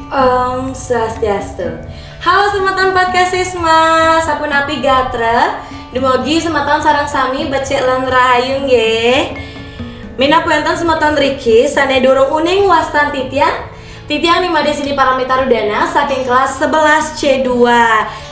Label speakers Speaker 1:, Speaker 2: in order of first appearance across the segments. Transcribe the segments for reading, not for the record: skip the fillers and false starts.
Speaker 1: Om Swastiastu. Halo semeton podcast Sisma, sapunapi gatra. Dumogi semeton sareng sami becek lan rahayung nggih. Minapunten semeton Riki sane durung uning wastan titiang. Titiang nimade sini paramita rudana saking kelas 11 C2.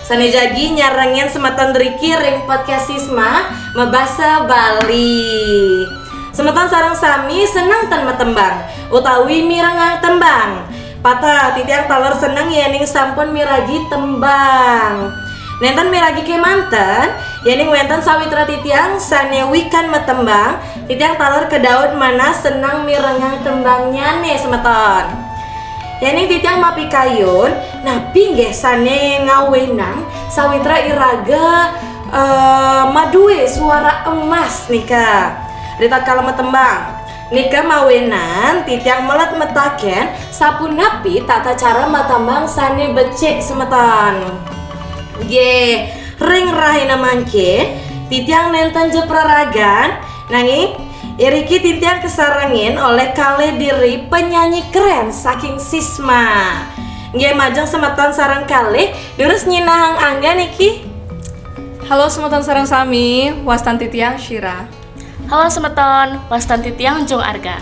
Speaker 1: Sane jagi nyarengin semeton Riki ring podcast Sisma mebasa Bali. Semeton sareng sami seneng ten metembang utawi mirengang tembang. Patah titiang taler seneng yening sampun miragi tembang. Nenten miragi kemanten yening wenten sawitra titiang sanewikan metembang. Titiang taler ke daun mana senang mirengang tembangnya nih semeton. Yening titiang mapi kayun napi nggih sane ngawenang sawitra iraga madue suara emas nika. Rita kala metembang nika mawenan titiang melet metaken sapunapi tata cara matambang sane becek semeton. Ye, ring rahina mangke titiang nenten jepraragan nanging iriki titiang kesarangin oleh kale diri penyanyi keren saking Sisma. Nggih majeng semeton sareng kale durus nyinahang angga niki.
Speaker 2: Halo semeton sareng sami, wastan titiang Syira.
Speaker 3: Halo semeton, wastan titiang Jung Arga.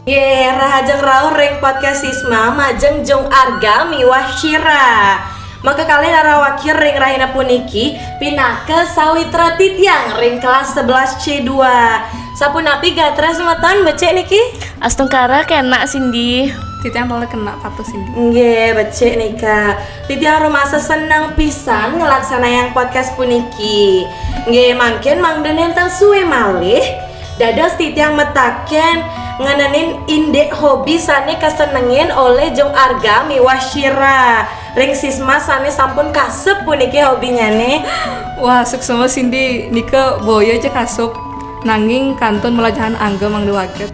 Speaker 1: Ye, rahajeng rauh ring podcast Sisma majeng Jung Arga miwah Syira. Maka kalian arawakir ring rahina puniki pinake sawitra titiang ring kelas 11 C2. Sapunapi gatra semeton becek niki?
Speaker 3: Astungkara kena Cindy.
Speaker 2: Titiang boleh kena patus ini.
Speaker 1: Nggih, becek nika. Titiang rumasa senang pisan ngelaksana yang podcast puniki. Nggih, mangken mangden enten suwe malih. Dados titiang metaken ngenenin indek hobi sane kesenengin oleh Jung Arga miwah Syira. Ring Sisma sane sampun kasep puniki hobinya nih.
Speaker 2: Wah, suksema Cindy nika boyo aja kasup. Nanging kantun melajahan angga mang dewaget.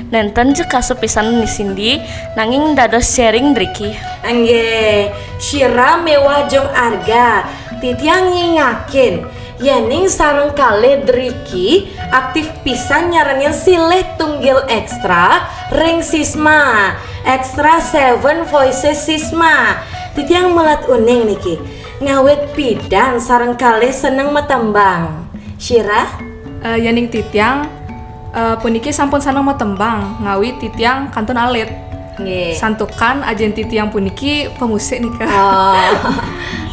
Speaker 3: Nenten je kasupisan ni Cindy, nanging dados sharing Riki.
Speaker 1: Nggih, Syira mewah Jung Arga. Titiang ngingakin yening sareng kale Driki aktif pisan nyarengin silih tunggil ekstra ring Sisma Extra 7 Voices Sisma. Titiang melat uning niki ngawet pidan sareng kale seneng metembang. Syira
Speaker 2: Yening titiang puniki sampun sanang metembang ngawi titiang kantun alit.
Speaker 1: nggih.
Speaker 2: Santukan ajen titiang puniki pemusik nika.
Speaker 1: Oh.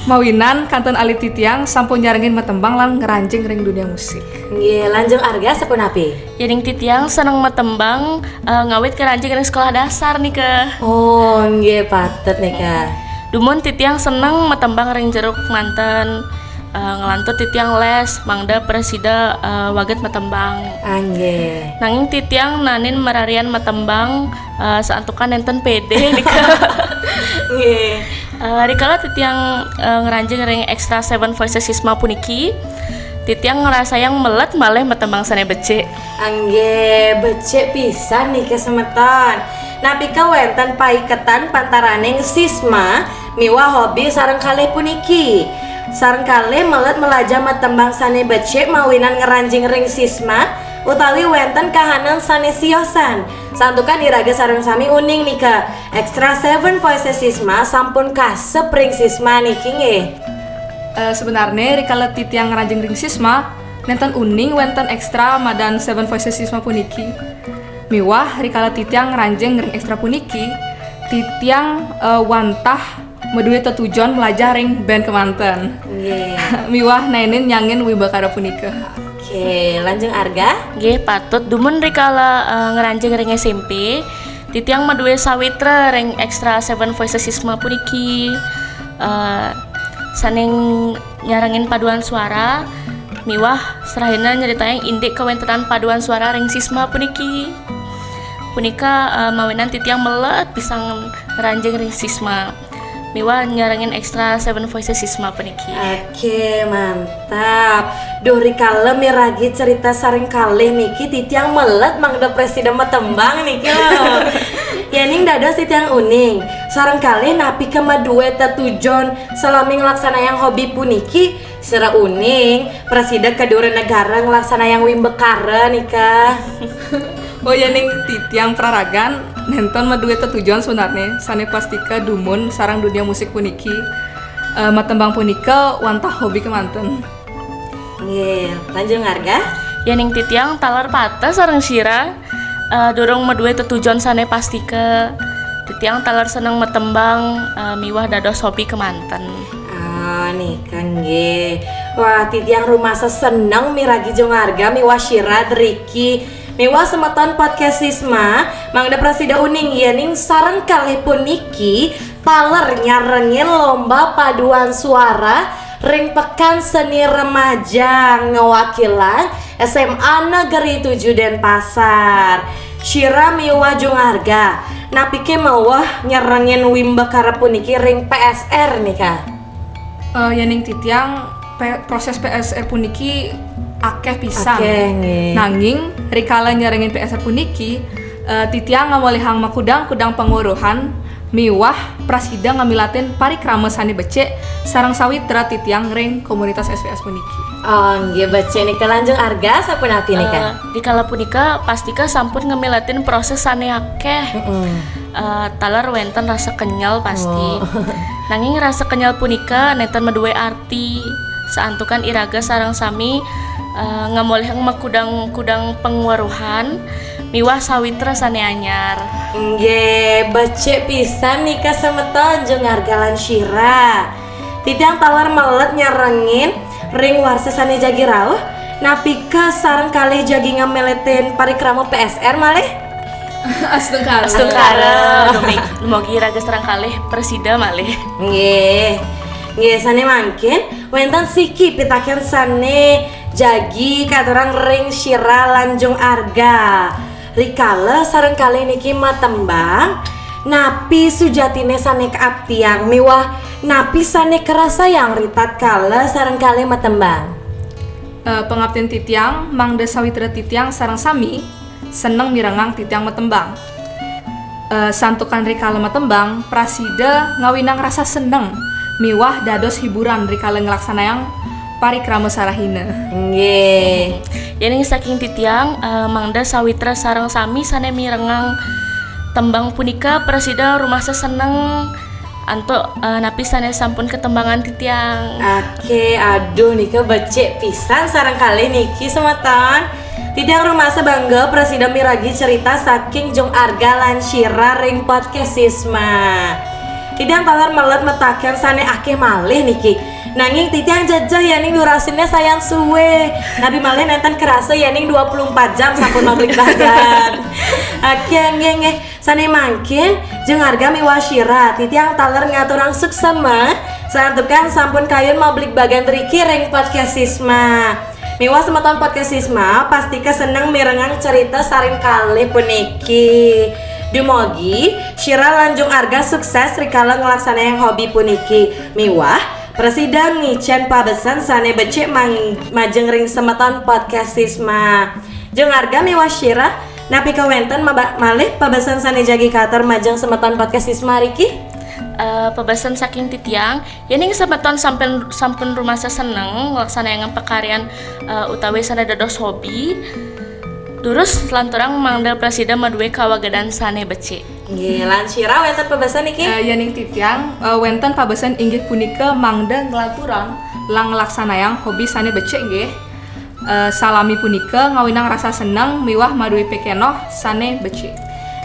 Speaker 2: Mawinan kantun alit titiang sampun nyarengin metembang lan ngeranjing ring dunia musik.
Speaker 1: Nggih, lanjut Arga sapunapi?
Speaker 3: Yening titiang seneng metembang ngawit keranjing ring sekolah dasar nih ke.
Speaker 1: Oh, nggih patet nika.
Speaker 3: Dumun titiang seneng metembang ring jeruk manten. Ngelantut titiang les mangda presida waget metembang.
Speaker 1: Nggih.
Speaker 3: Nanging titiang nanin merarian metembang saantukan nenten pede nika.
Speaker 1: Nggih.
Speaker 3: Rikala titiang ngeranjing ring Extra 7 Voices Sisma puniki titiang ngerasa yang melet malih metembang sane becek.
Speaker 1: Nggih, becek pisan nih kesemeton. Napi kawenten paiketan pantaraning Sisma miwah hobi sareng kalih puniki. Sareng kalih melet melajah metembang sane becek mawinan ngeranjing ring Sisma utawi wenten kahanan sane siosan. Santukan iraga sareng sami uning nika. Extra 7 Voices Sisma sampun kasep ring Sisma niki nggih.
Speaker 2: Sebenarnya rikala titiang ngeranjing ring Sisma nenten uning wenten ekstra madan 7 Voices Sisma puniki. Miwah rikala titiang ngeranjing ring ekstra puniki titiang wantah medue tetujuan belajar ring band kemanten.
Speaker 1: Nggih.
Speaker 2: Miwah nainin nyangin wibakara punika.
Speaker 1: Oke, lanjut Arga.
Speaker 3: Nggih patut dumun rikala ngeranjing ring SMP titiang madue sawitra ring Extra 7 Voices Sisma puniki saning nyarangin paduan suara miwah serahina nyeritain indek kawentenan paduan suara ring Sisma puniki. Punika mawenan titiang melet pisang ngeranjing ring Sisma miwah nyarangin Extra 7 Voices Sisma puniki.
Speaker 1: Oke, mantap. Duh rikala miragi cerita sareng kalih niki titiang melet mangda presiden metembang niki lho. Yening dados titiang uning. Sareng kalih napi kemadue tetujon selami nglaksana yang hobi puniki Sera uning, presiden kedua negara ngelaksana yang wimbekara nika.
Speaker 2: Oh ya ning titiang praragan nenten mah duwe tujuan sebenarnya sane pastika dumun sarang dunia musik puniki matembang punika wantah hobi kemanten.
Speaker 1: Nggih, lanjut harga.
Speaker 3: Yaning titiang talar patah sareng Syira durung medue tujuan sane pastika. Titiang talar seneng metembang miwah dados hobi kemanten.
Speaker 1: Nih kan nggih. Wah, titiang rumasa seneng miragi jeung harga miwah Syira Driki. Miwah semeton podcast Sisma mangda prasida uning yening sareng kalih puniki taler nyarengin lomba paduan suara ring pekan seni remaja ngawakilan SMA Negeri 7 Denpasar. Syira miwah jeung harga napike mawah nyarengin wimba karep puniki ring PSR nih Kak.
Speaker 2: Yening titiang proses PSR puniki akeh pisan. Nanging rikala nyarengin PSR puniki titiang ngawalihang makudang penguruhan miwah prasida ngamilatin parikrama sani becek sarang sawitra titiang ring komunitas SPS puniki.
Speaker 1: Nggih becek nika lanjung arga sapunapi nika.
Speaker 3: Dikala punika pastika sampun ngamilatin proses sani akeh. Talar wenten rasa kenyal pasti. Nanging rasa kenyal punika nenten medue arti saantukan iraga sarang sami ngamoleh makudang penguruhan miwah sawitra sane anyar.
Speaker 1: Nggih, becek pisan nika semeton jeung hargalan Syira. Titiang talar melet nyarengin ring warsa sane jagi rauh napika sareng kalih jagi ngameletin parikrama PSR malih.
Speaker 2: Astungkara.
Speaker 3: Mugi raga sareng kalih presida malih.
Speaker 1: Nggih. Nggih sane mangkin wenten siki pitaken sane jagi katurang ring Syira lanjung arga. Rikala sareng kalih niki matembang napi sujatine sane kaaptiang miwah napi sane kerasa yang ritat kala sareng kalih matembang.
Speaker 2: Pengabdian titiang mangda sawitra titiang sareng sami seneng mirengang titiang matembang. Santukan rikala matembang prasida ngawinang rasa seneng miwah dados hiburan rikala ngelaksanayang parikrama sarahina.
Speaker 1: Nggih.
Speaker 3: Yening saking titiang mangda sawitra sareng sami sane mirengang tembang punika presida rumasa seneng antuk napi sane sampun ketembangan titiang.
Speaker 1: Oke, aduh nika becek pisan sareng kalih niki semeton. Titiang rumasa bangga presida miragi cerita saking jeung arga lan Syira ring podcast Sisma. Titiang talar melet metaken sane akeh malih niki. Nanging titiang jajah yaning durasinya sayang suwe. Nabi malih nenten kerasa yaning 24 jam sampun mablik bagan. Oke nggih sane mangkin jeung harga miwah Syira titiang taler ngaturang suksema saantukan sampun kayun mablik bagan triki ring podcast Sisma. Miwah semeton podcast Sisma pasti keseneng mirengang cerita saring kalih puniki. Dumogi Syira lanjung arga sukses rikala ngelaksanayang hobi puniki. Miwah Presiden ngicen pabesan sane becek majeng ring semeton podcast Sisma. Jeung harga miwah Syira napi kawenten malih pabesan sane jagi kater majeng semeton podcast Sisma Riki.
Speaker 3: Pabesan saking titiang yening semeton sampun rumasa seneng ngelaksanayan pekaryan utawi sane dados hobi. Terus lanturang mangdal presida madue kawagadan sane becik.
Speaker 1: Nggih, lan Syira wenten pabesan niki?
Speaker 2: Yening titiang wenten pabesan inggih punika mangda nglanturang lang ngelaksanayang hobi sane becik nggih. Salami punika ngawinang rasa seneng miwah madue pekenoh sane becik.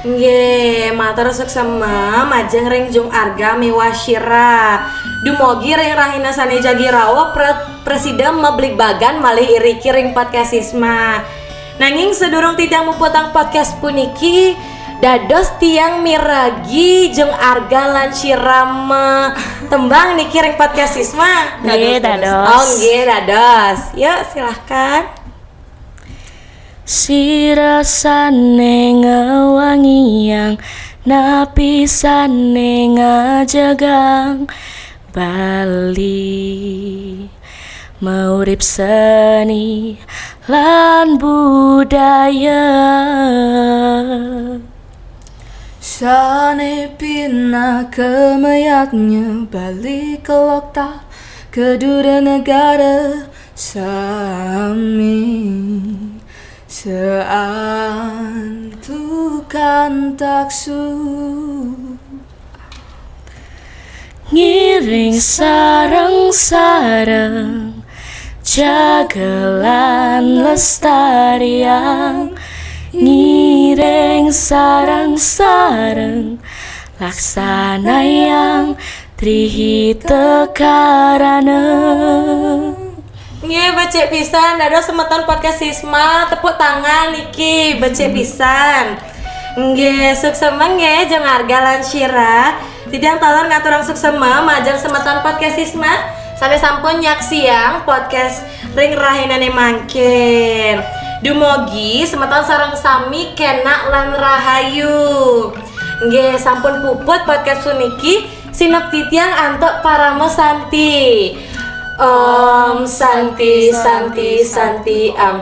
Speaker 1: Nggih, matur suksema majeng ring jung arga miwah Syira. Dumogi ring rahina sane jagi rawa presida mablik bagan malih iriki ring podcast Sisma. Nanging sedurung titiang muputang podcast puniki dados tiang miragi jeung arga lan Syira tembang niki ring podcast Sisma.
Speaker 3: Nggih dados.
Speaker 1: Oh nggih dados. Yuk silahkan.
Speaker 3: Syira sane ngewangiang napi sane ngajagang Bali maurip seni lan budaya
Speaker 2: sane pina kemayatnya balik ke lokta kedua negara sami sean akan taksu.
Speaker 3: Ngiring sareng-sareng jagelan lestariang, ngiring sareng-sareng laksana yang trihita karana.
Speaker 1: Nggih, becek pisan dados semeton podcast Sisma, tepuk tangan iki becek pisan. Nggih, suksema nggih jeung harga lan syira. Tidang tolong ngaturang suksema majang semeton podcast Sisma. Sampai sampun nyak siang podcast ring rahinane mangkin. Dumugi semeton sareng sami kena lan rahayu. Nggih, sampun puput podcast puniki sinep titiang antuk paramo santi. Om Santi Santi Santi Am.